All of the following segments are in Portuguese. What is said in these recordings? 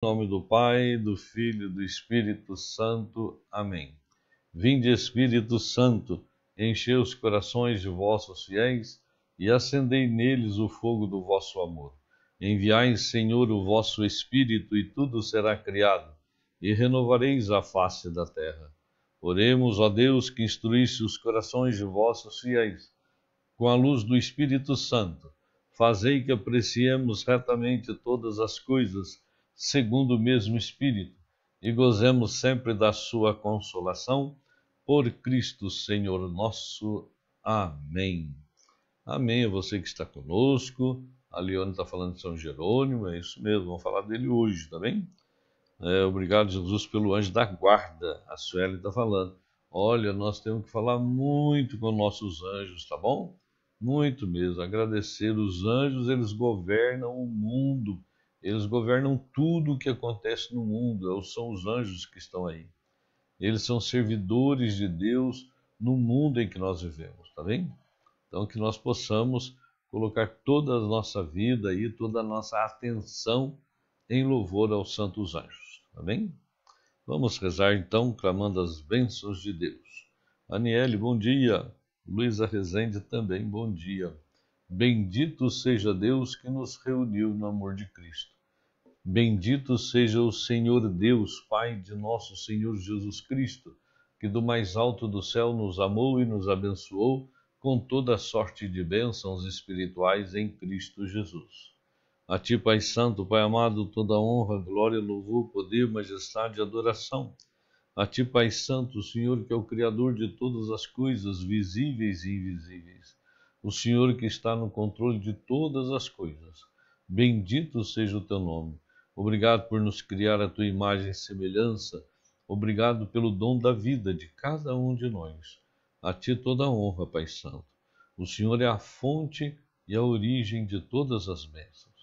Em nome do Pai, do Filho e do Espírito Santo. Amém. Vinde, Espírito Santo, enchei os corações de vossos fiéis e acendei neles o fogo do vosso amor. Enviai, Senhor, o vosso Espírito e tudo será criado, e renovareis a face da terra. Oremos, ó Deus, que instruísse os corações de vossos fiéis, com a luz do Espírito Santo. Fazei que apreciemos retamente todas as coisas, segundo o mesmo Espírito, e gozemos sempre da sua consolação, por Cristo Senhor nosso. Amém. Amém. É você que está conosco. A Leone está falando de São Jerônimo, é isso mesmo, vamos falar dele hoje, tá bem? Obrigado, Jesus, pelo anjo da guarda. A Sueli está falando. Olha, nós temos que falar muito com nossos anjos, tá bom? Muito mesmo. Agradecer os anjos, eles governam o mundo. Eles governam tudo o que acontece no mundo. São os anjos que estão aí. Eles são servidores de Deus no mundo em que nós vivemos, tá bem? Então, que nós possamos colocar toda a nossa vida e toda a nossa atenção em louvor aos santos anjos, tá bem? Vamos rezar então, clamando as bênçãos de Deus. Aniele, bom dia. Luísa Rezende também, bom dia. Bendito seja Deus que nos reuniu no amor de Cristo. Bendito seja o Senhor Deus, Pai de nosso Senhor Jesus Cristo, que do mais alto do céu nos amou e nos abençoou com toda sorte de bênçãos espirituais em Cristo Jesus. A ti, Pai Santo, Pai amado, toda honra, glória, louvor, poder, majestade e adoração. A ti, Pai Santo, o Senhor que é o Criador de todas as coisas, visíveis e invisíveis. O Senhor que está no controle de todas as coisas. Bendito seja o teu nome. Obrigado por nos criar a tua imagem e semelhança. Obrigado pelo dom da vida de cada um de nós. A ti toda a honra, Pai Santo. O Senhor é a fonte e a origem de todas as bênçãos.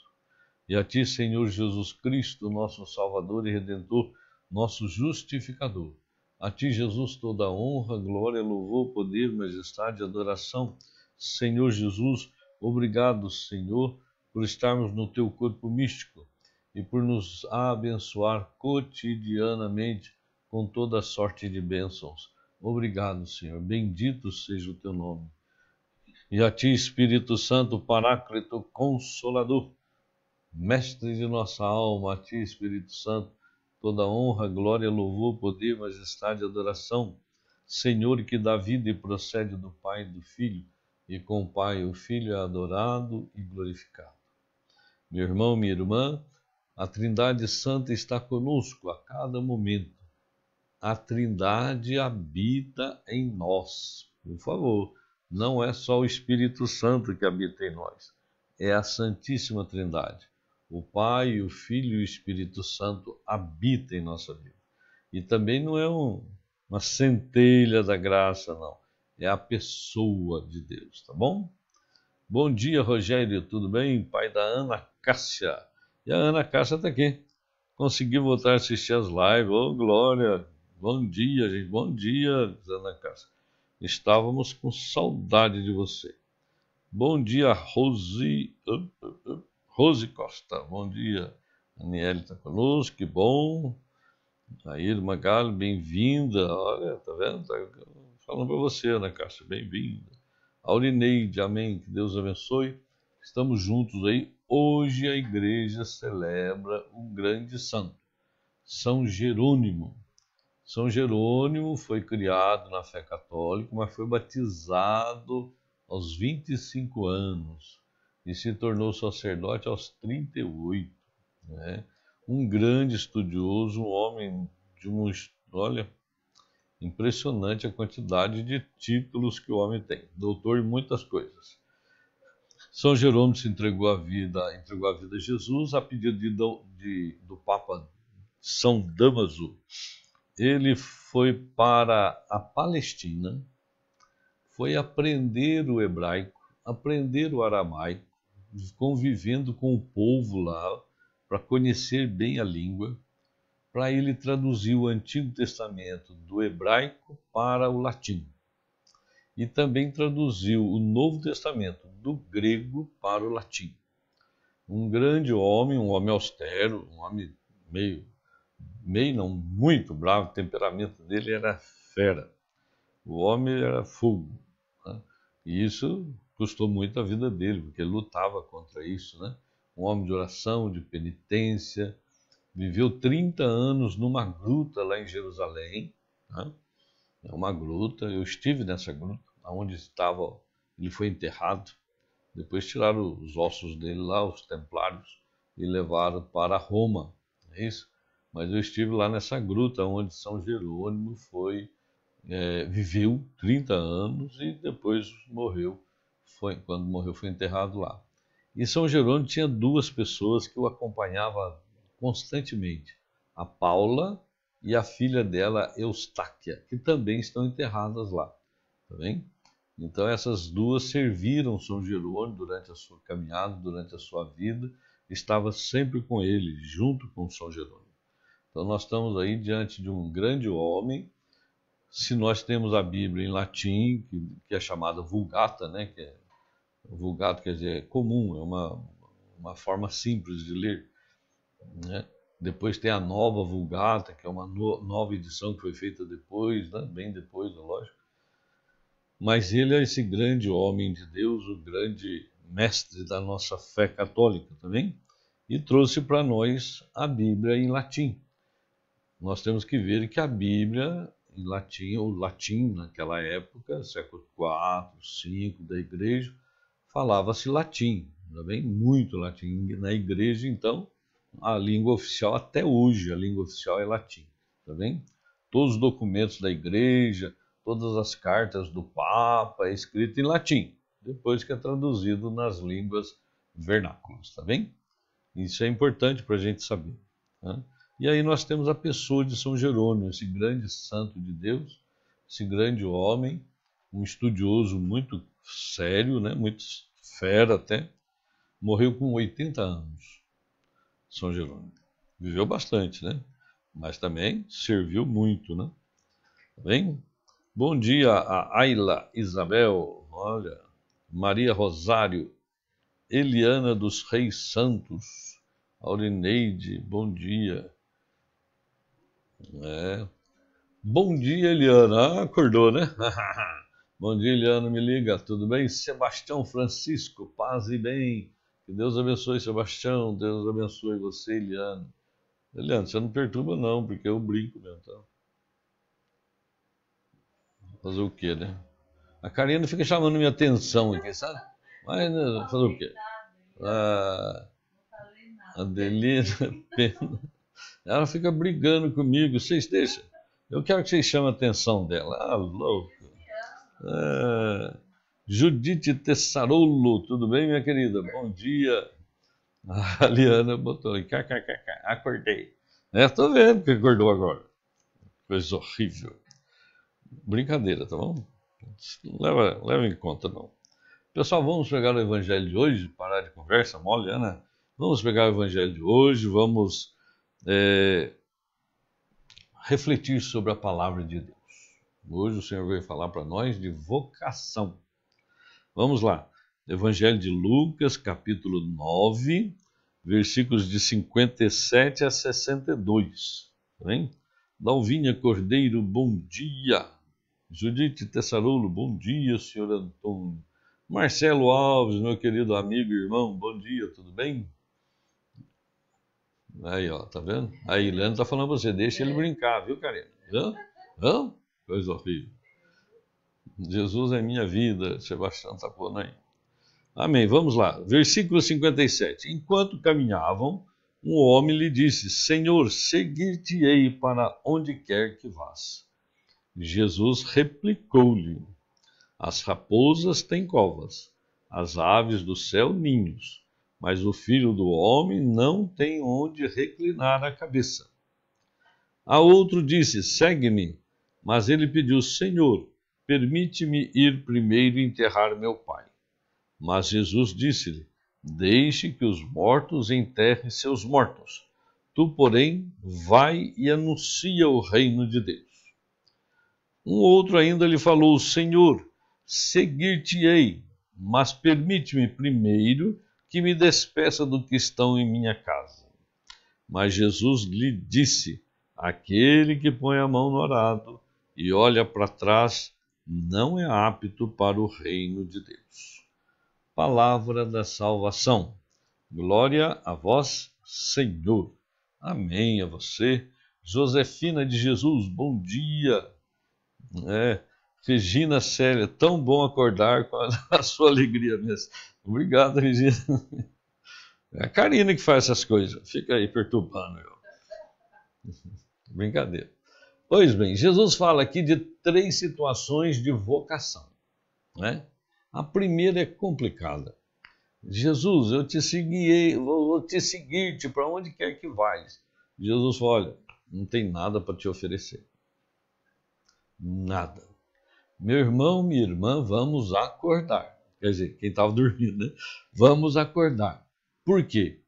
E a ti, Senhor Jesus Cristo, nosso Salvador e Redentor, nosso justificador. A ti, Jesus, toda a honra, glória, louvor, poder, majestade e adoração. Senhor Jesus, obrigado, Senhor, por estarmos no teu corpo místico e por nos abençoar cotidianamente com toda sorte de bênçãos. Obrigado, Senhor. Bendito seja o teu nome. E a ti, Espírito Santo, Paráclito, Consolador, Mestre de nossa alma, a ti, Espírito Santo, toda honra, glória, louvor, poder, majestade e adoração. Senhor que dá vida e procede do Pai e do Filho, e com o Pai o Filho é adorado e glorificado. Meu irmão, minha irmã, a Trindade Santa está conosco a cada momento. A Trindade habita em nós. Por favor, não é só o Espírito Santo que habita em nós, é a Santíssima Trindade. O Pai, o Filho e o Espírito Santo habitam em nossa vida. E também não é uma centelha da graça, não. É a pessoa de Deus, tá bom? Bom dia, Rogério, tudo bem? Pai da Ana Cássia. E a Ana Cássia está aqui. Conseguiu voltar a assistir as lives. Ô, Glória! Bom dia, gente. Bom dia, Ana Cássia. Estávamos com saudade de você. Bom dia, Rose Costa. Bom dia. Aniele está conosco, que bom. A Irma Galo, bem-vinda. Olha, tá vendo? Tá falando para você, Ana Cássia, bem-vinda. Aurineide, amém. Que Deus abençoe. Estamos juntos aí. Hoje a igreja celebra um grande santo, São Jerônimo. São Jerônimo foi criado na fé católica, mas foi batizado aos 25 anos e se tornou sacerdote aos 38, né? Um grande estudioso, um homem de olha, impressionante a quantidade de títulos que o homem tem, doutor em muitas coisas. São Jerônimo se entregou a vida a Jesus a pedido do Papa São Damaso. Ele foi para a Palestina, foi aprender o hebraico, aprender o aramaico, convivendo com o povo lá, para conhecer bem a língua. Para ele traduzir o Antigo Testamento do hebraico para o latim. E também traduziu o Novo Testamento do grego para o latim. Um grande homem, um homem austero, um homem meio não, muito bravo, o temperamento dele era fera. O homem era fogo, né? E isso custou muito a vida dele, porque ele lutava contra isso, né? Um homem de oração, de penitência, viveu 30 anos numa gruta lá em Jerusalém, né? É uma gruta, eu estive nessa gruta, onde estava, ele foi enterrado. Depois tiraram os ossos dele lá, os templários, e levaram para Roma, é isso? Mas eu estive lá nessa gruta onde São Jerônimo viveu 30 anos e depois morreu. Quando morreu, foi enterrado lá. E São Jerônimo tinha duas pessoas que o acompanhavam constantemente: a Paula e a filha dela, Eustáquia, que também estão enterradas lá. Tá bem? Então essas duas serviram São Jerônimo durante a sua caminhada, durante a sua vida, estava sempre com ele, junto com São Jerônimo. Então nós estamos aí diante de um grande homem. Se nós temos a Bíblia em latim, que é chamada Vulgata, né? Vulgata quer dizer comum, é uma forma simples de ler, né? Depois tem a Nova Vulgata, que é uma nova edição que foi feita depois, né? Bem depois, é lógico. Mas ele é esse grande homem de Deus, o grande mestre da nossa fé católica também, e trouxe para nós a Bíblia em latim. Nós temos que ver que a Bíblia em latim, o latim naquela época, século IV, V da igreja, falava-se latim, também muito latim. Na igreja, então, a língua oficial, até hoje, a língua oficial é latim, tá bem? Todos os documentos da igreja, todas as cartas do Papa é escrito em latim, depois que é traduzido nas línguas vernáculas, tá bem? Isso é importante para a gente saber, né? E aí nós temos a pessoa de São Jerônimo, esse grande santo de Deus, esse grande homem, um estudioso muito sério, né? Muito fera até, morreu com 80 anos, São Jerônimo. Viveu bastante, né? Mas também serviu muito, né? Tá bem? Bom dia a Ayla Isabel, olha, Maria Rosário, Eliana dos Reis Santos, Aurineide, bom dia. Bom dia, Eliana. Acordou, né? Bom dia, Eliana, me liga, tudo bem? Sebastião Francisco, paz e bem. Que Deus abençoe, Sebastião. Deus abençoe você, Eliana. Eliana, você não perturba não, porque eu brinco mesmo, tá? Fazer o quê, né? A Karina fica chamando minha atenção aqui, sabe? Mas fazer o quê? A Adelina, Pena, ela fica brigando comigo. Vocês deixam? Eu quero que vocês chamem a atenção dela. Ah, louco. Judite Tessarolo, tudo bem, minha querida? Bom dia. A Liana botou ali, kkkk, acordei. Tô vendo que acordou agora. Coisa horrível. Brincadeira, tá bom? Leva em conta, não. Pessoal, vamos pegar o evangelho de hoje, parar de conversa mole, né? Vamos pegar o evangelho de hoje, vamos refletir sobre a palavra de Deus. Hoje o Senhor veio falar para nós de vocação. Vamos lá. Evangelho de Lucas, capítulo 9, versículos de 57 a 62. Tá bem? Dalvinha Cordeiro, bom dia. Judite Tessarolo, bom dia, senhor Antônio. Marcelo Alves, meu querido amigo e irmão, bom dia, tudo bem? Aí, ó, tá vendo? A Ilana tá falando pra você, deixa ele brincar, viu, Karina? Hã? Coisa horrível. Jesus é minha vida, Sebastião tá pondo aí. Amém, vamos lá. Versículo 57. Enquanto caminhavam, um homem lhe disse, Senhor, seguir-te-ei para onde quer que vás. Jesus replicou-lhe, as raposas têm covas, as aves do céu ninhos, mas o Filho do Homem não tem onde reclinar a cabeça. A outro disse, segue-me, mas ele pediu, Senhor, permite-me ir primeiro enterrar meu pai. Mas Jesus disse-lhe, deixe que os mortos enterrem seus mortos. Tu, porém, vai e anuncia o reino de Deus. Um outro ainda lhe falou, Senhor, seguir-te-ei, mas permite-me primeiro que me despeça do que estão em minha casa. Mas Jesus lhe disse: aquele que põe a mão no arado e olha para trás não é apto para o reino de Deus. Palavra da salvação. Glória a vós, Senhor. Amém a você. Josefina de Jesus, bom dia. Regina Célia, tão bom acordar com a sua alegria mesmo. Obrigado, Regina. É a Karina que faz essas coisas. Fica aí perturbando eu. Brincadeira. Pois bem, Jesus fala aqui de 3 situações de vocação, né? A primeira é complicada. Jesus, eu te seguirei, vou te seguir-te para onde quer que vais. Jesus fala, olha, não tem nada para te oferecer. Nada. Meu irmão, minha irmã, vamos acordar. Quer dizer, quem estava dormindo, né? Vamos acordar. Por quê?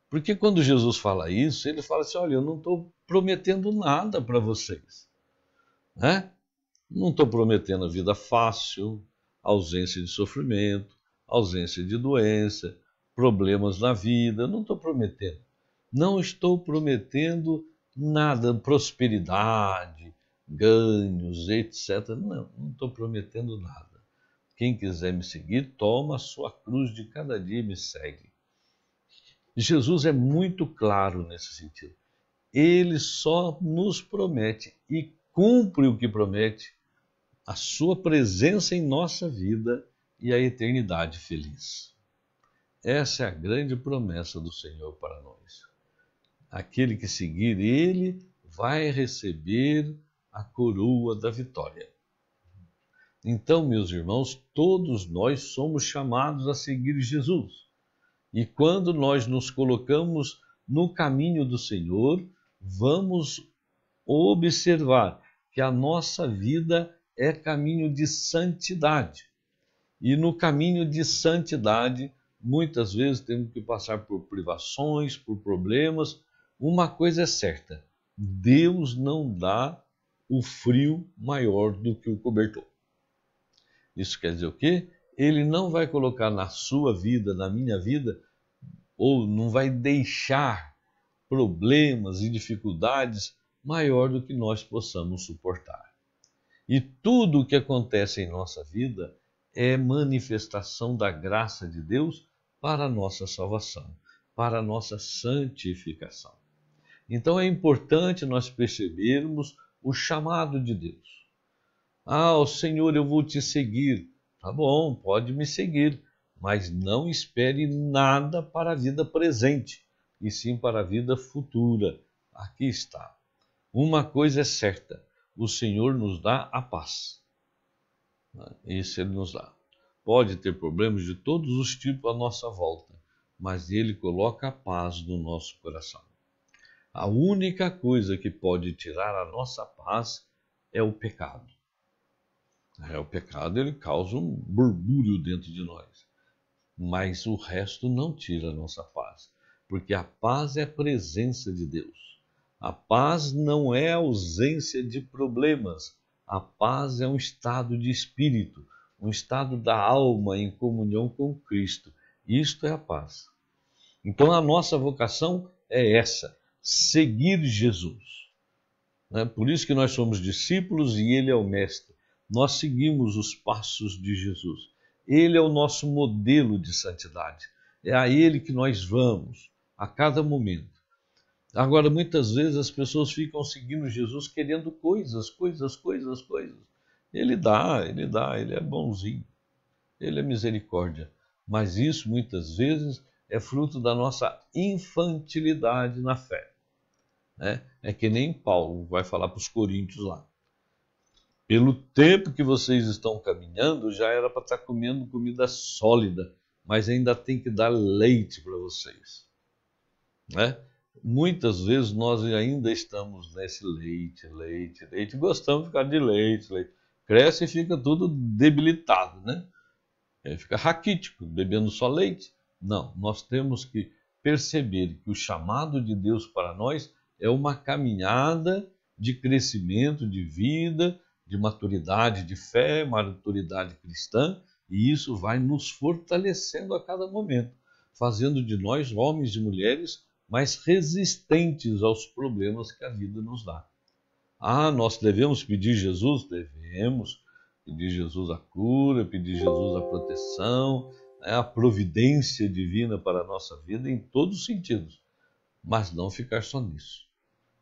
Porque quando Jesus fala isso, ele fala assim, olha, eu não estou prometendo nada para vocês, né? Não estou prometendo vida fácil, ausência de sofrimento, ausência de doença, problemas na vida, não estou prometendo. Não estou prometendo nada, prosperidade, ganhos, etc. Não estou prometendo nada. Quem quiser me seguir, toma a sua cruz de cada dia e me segue. Jesus é muito claro nesse sentido. Ele só nos promete e cumpre o que promete, a sua presença em nossa vida e a eternidade feliz. Essa é a grande promessa do Senhor para nós. Aquele que seguir ele vai receber a coroa da vitória. Então, meus irmãos, todos nós somos chamados a seguir Jesus. E quando nós nos colocamos no caminho do Senhor, vamos observar que a nossa vida é caminho de santidade. E no caminho de santidade, muitas vezes temos que passar por privações, por problemas. Uma coisa é certa, Deus não dá o frio maior do que o cobertor. Isso quer dizer o quê? Ele não vai colocar na sua vida, na minha vida, ou não vai deixar problemas e dificuldades maior do que nós possamos suportar. E tudo o que acontece em nossa vida é manifestação da graça de Deus para a nossa salvação, para a nossa santificação. Então é importante nós percebermos o chamado de Deus. Ah, Senhor, eu vou te seguir. Tá bom, pode me seguir, mas não espere nada para a vida presente, e sim para a vida futura. Aqui está. Uma coisa é certa, o Senhor nos dá a paz. Isso Ele nos dá. Pode ter problemas de todos os tipos à nossa volta, mas Ele coloca a paz no nosso coração. A única coisa que pode tirar a nossa paz é o pecado. O pecado ele causa um borbulho dentro de nós, mas o resto não tira a nossa paz, porque a paz é a presença de Deus. A paz não é a ausência de problemas, a paz é um estado de espírito, um estado da alma em comunhão com Cristo. Isto é a paz. Então a nossa vocação é essa, seguir Jesus. Por isso que nós somos discípulos e Ele é o Mestre. Nós seguimos os passos de Jesus. Ele é o nosso modelo de santidade. É a Ele que nós vamos a cada momento. Agora, muitas vezes as pessoas ficam seguindo Jesus querendo coisas. Ele dá, Ele é bonzinho. Ele é misericórdia. Mas isso, muitas vezes, é fruto da nossa infantilidade na fé. É que nem Paulo vai falar para os coríntios lá. Pelo tempo que vocês estão caminhando, já era para estar comendo comida sólida, mas ainda tem que dar leite para vocês. Muitas vezes nós ainda estamos nesse leite, gostamos de ficar de leite. Cresce e fica tudo debilitado, né? Fica raquítico, bebendo só leite. Não, nós temos que perceber que o chamado de Deus para nós é uma caminhada de crescimento de vida, de maturidade de fé, maturidade cristã, e isso vai nos fortalecendo a cada momento, fazendo de nós homens e mulheres mais resistentes aos problemas que a vida nos dá. Nós devemos pedir Jesus? Devemos pedir Jesus a cura, pedir Jesus a proteção, a providência divina para a nossa vida em todos os sentidos, mas não ficar só nisso.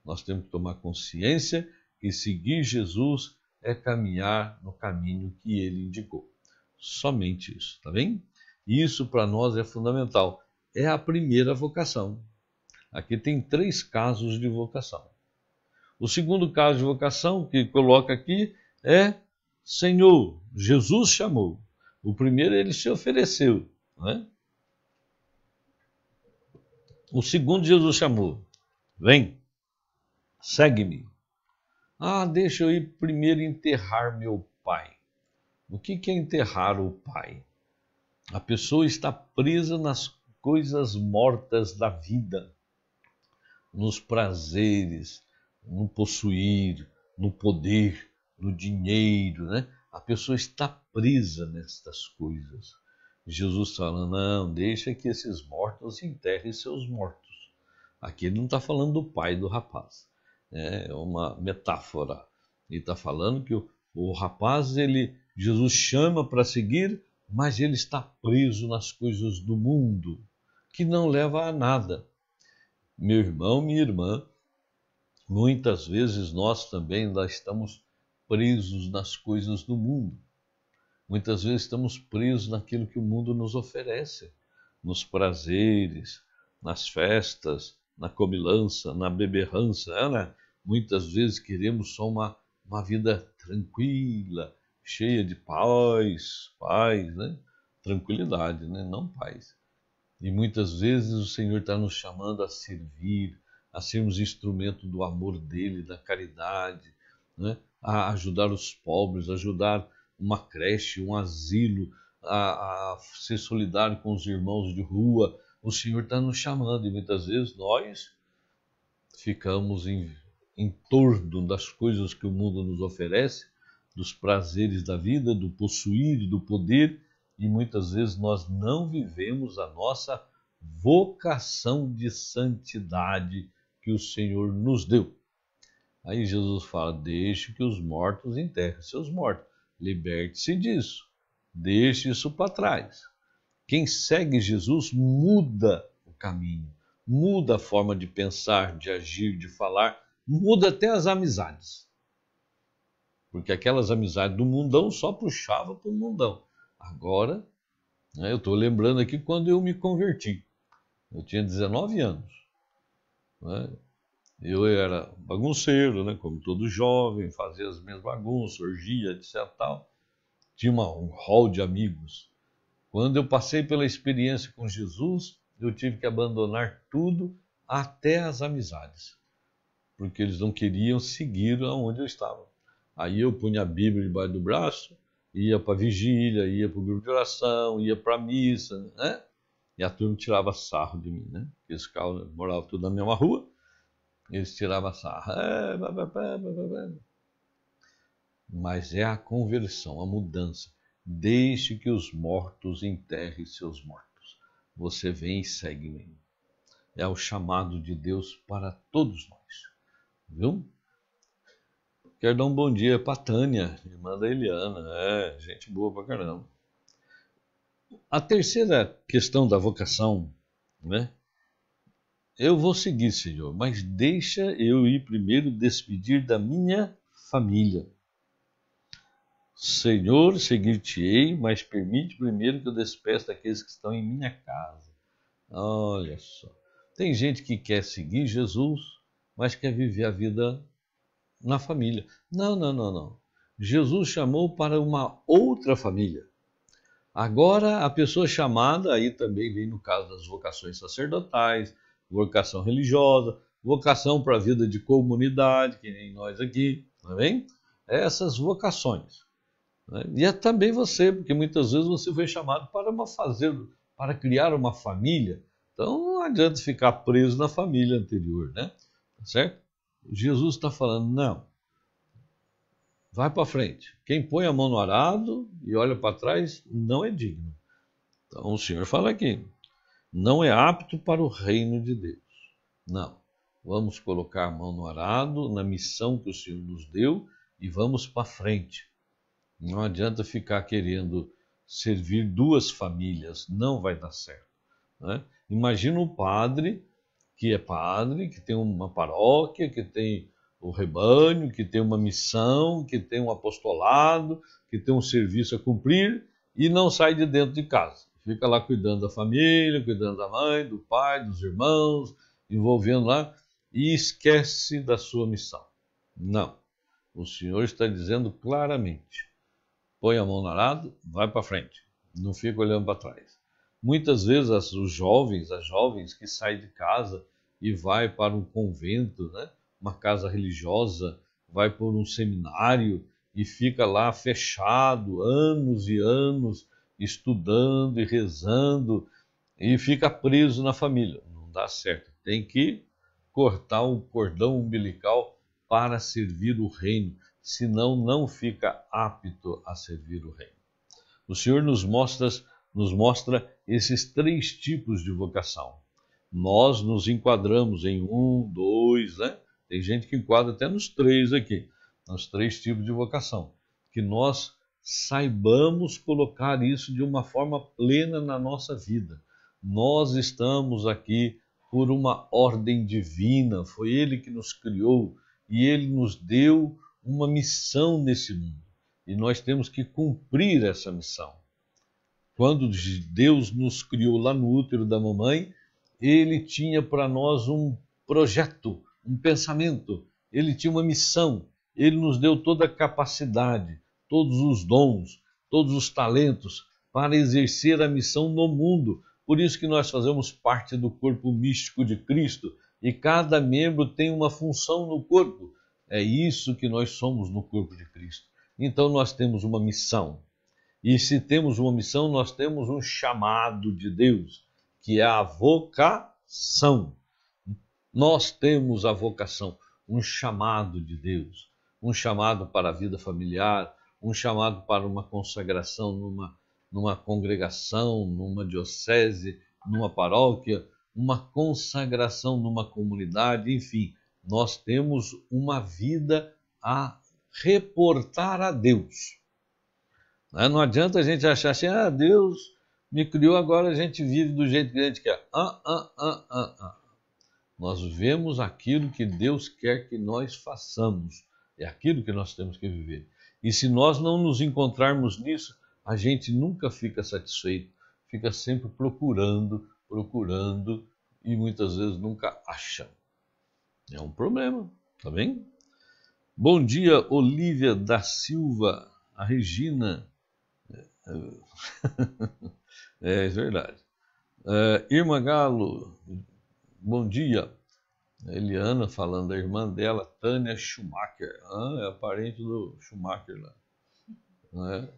Nós temos que tomar consciência que seguir Jesus é caminhar no caminho que ele indicou. Somente isso, tá bem? Isso para nós é fundamental. É a primeira vocação. Aqui tem 3 casos de vocação. O segundo caso de vocação que coloca aqui é Senhor, Jesus chamou. O primeiro ele se ofereceu, né? O segundo Jesus chamou. Vem, segue-me. Deixa eu ir primeiro enterrar meu pai. O que é enterrar o pai? A pessoa está presa nas coisas mortas da vida, nos prazeres, no possuir, no poder, no dinheiro, né? A pessoa está presa nestas coisas. Jesus fala, não, deixa que esses mortos enterrem seus mortos. Aqui ele não está falando do pai do rapaz, é uma metáfora. Ele está falando que o rapaz, Jesus chama para seguir, mas ele está preso nas coisas do mundo, que não leva a nada. Meu irmão, minha irmã, muitas vezes nós também ainda estamos presos nas coisas do mundo. Muitas vezes estamos presos naquilo que o mundo nos oferece, nos prazeres, nas festas, na comilança, na beberrança, né? Muitas vezes queremos só uma vida tranquila, cheia de paz, né? Tranquilidade, né? Não paz. E muitas vezes o Senhor está nos chamando a servir, a sermos instrumento do amor dele, da caridade, né? A ajudar os pobres, ajudar uma creche, um asilo, a ser solidário com os irmãos de rua. O Senhor está nos chamando e muitas vezes nós ficamos em torno das coisas que o mundo nos oferece, dos prazeres da vida, do possuir, do poder, e muitas vezes nós não vivemos a nossa vocação de santidade que o Senhor nos deu. Aí Jesus fala, deixe que os mortos enterrem seus mortos. Liberte-se disso. Deixe isso para trás. Quem segue Jesus muda o caminho, muda a forma de pensar, de agir, de falar, muda até as amizades. Porque aquelas amizades do mundão só puxava para o mundão. Agora, né, eu estou lembrando aqui quando eu me converti. Eu tinha 19 anos. Né? Eu era bagunceiro, né, como todo jovem, fazia as minhas bagunças, orgia, etc. Tal. Tinha um hall de amigos. Quando eu passei pela experiência com Jesus, eu tive que abandonar tudo, até as amizades, porque eles não queriam seguir aonde eu estava. Aí eu punha a Bíblia debaixo do braço, ia para a vigília, ia para o grupo de oração, ia para a missa, né? E a turma tirava sarro de mim, né? Eles moravam tudo na mesma rua, eles tiravam sarro. Mas é a conversão, a mudança. Deixe que os mortos enterrem seus mortos. Você vem e segue-me. É o chamado de Deus para todos nós. Viu? Quero dar um bom dia para a Tânia, irmã da Eliana. Gente boa pra caramba. A terceira questão da vocação, né? Eu vou seguir, Senhor, mas deixa eu ir primeiro despedir da minha família. Senhor, seguir-te-ei, mas permite primeiro que eu despeça daqueles que estão em minha casa. Olha só. Tem gente que quer seguir Jesus, mas quer viver a vida na família. Não. Jesus chamou para uma outra família. Agora, a pessoa chamada, aí também vem no caso das vocações sacerdotais, vocação religiosa, vocação para a vida de comunidade, que nem nós aqui, tá bem? Essas vocações. E é também você, porque muitas vezes você foi chamado para criar uma família. Então não adianta ficar preso na família anterior, né? Certo? Jesus está falando, não, vai para frente. Quem põe a mão no arado e olha para trás não é digno. Então o Senhor fala aqui, não é apto para o reino de Deus. Não. Vamos colocar a mão no arado, na missão que o Senhor nos deu e vamos para frente. Não adianta ficar querendo servir duas famílias, não vai dar certo, né? Imagina um padre, que tem uma paróquia, que tem o rebanho, que tem uma missão, que tem um apostolado, que tem um serviço a cumprir e não sai de dentro de casa. Fica lá cuidando da família, cuidando da mãe, do pai, dos irmãos, envolvendo lá e esquece da sua missão. Não. O Senhor está dizendo claramente: põe a mão no arado, vai para frente, não fica olhando para trás. Muitas vezes as jovens que saem de casa e vai para um convento, né, uma casa religiosa, vai por um seminário e fica lá fechado anos e anos estudando e rezando e fica preso na família. Não dá certo. Tem que cortar o cordão umbilical para servir o reino, senão não fica apto a servir o reino. O Senhor nos mostra esses três tipos de vocação. Nós nos enquadramos em um, dois, né? Tem gente que enquadra até nos três aqui, nos três tipos de vocação. Que nós saibamos colocar isso de uma forma plena na nossa vida. Nós estamos aqui por uma ordem divina, foi Ele que nos criou e Ele nos deu uma missão nesse mundo. E nós temos que cumprir essa missão. Quando Deus nos criou lá no útero da mamãe, Ele tinha para nós um projeto, um pensamento, Ele tinha uma missão, Ele nos deu toda a capacidade, todos os dons, todos os talentos para exercer a missão no mundo. Por isso que nós fazemos parte do corpo místico de Cristo e cada membro tem uma função no corpo. É isso que nós somos no corpo de Cristo. Então nós temos uma missão. E se temos uma missão, nós temos um chamado de Deus, que é a vocação. Nós temos a vocação, um chamado de Deus, um chamado para a vida familiar, um chamado para uma consagração numa congregação, numa diocese, numa paróquia, uma consagração numa comunidade, enfim, nós temos uma vida a reportar a Deus. Não adianta a gente achar assim, Deus me criou, agora a gente vive do jeito que a gente quer. Nós vemos aquilo que Deus quer que nós façamos. É aquilo que nós temos que viver. E se nós não nos encontrarmos nisso, a gente nunca fica satisfeito. Fica sempre procurando e muitas vezes nunca acha. É um problema, tá bem? Bom dia, Olívia da Silva, a Regina. É verdade. Irmã Galo, bom dia. Eliana falando da irmã dela, Tânia Schumacher. É a parente do Schumacher lá. Né?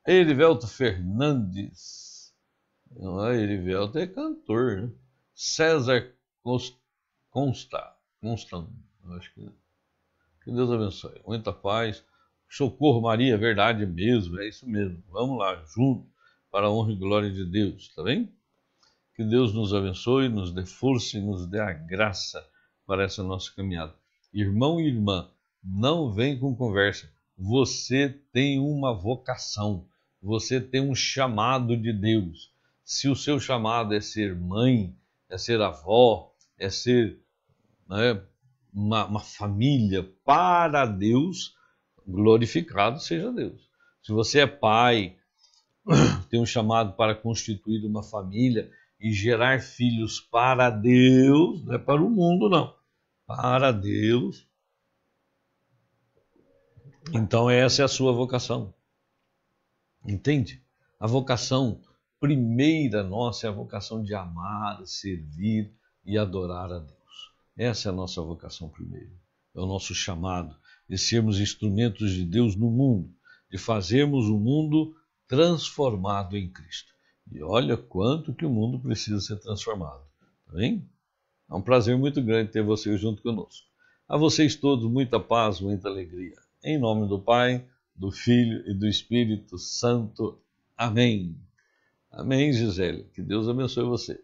Erivelto Fernandes. Erivelto é cantor, né? César Constant. Acho que Deus abençoe. Muita paz. Socorro Maria, verdade mesmo, é isso mesmo. Vamos lá, junto, para a honra e glória de Deus, tá bem? Que Deus nos abençoe, nos dê força e nos dê a graça para essa nossa caminhada. Irmão e irmã, não vem com conversa. Você tem uma vocação, você tem um chamado de Deus. Se o seu chamado é ser mãe, é ser avó, é ser, né, uma família para Deus, glorificado seja Deus. Se você é pai, tem um chamado para constituir uma família e gerar filhos para Deus, não é para o mundo, não. Para Deus. Então essa é a sua vocação. Entende? A vocação primeira nossa é a vocação de amar, servir e adorar a Deus. Essa é a nossa vocação primeira. É o nosso chamado de sermos instrumentos de Deus no mundo, de fazermos o mundo transformado em Cristo. E olha quanto que o mundo precisa ser transformado. Tá bem? É um prazer muito grande ter vocês junto conosco. A vocês todos, muita paz, muita alegria. Em nome do Pai, do Filho e do Espírito Santo. Amém. Amém, Gisele. Que Deus abençoe você.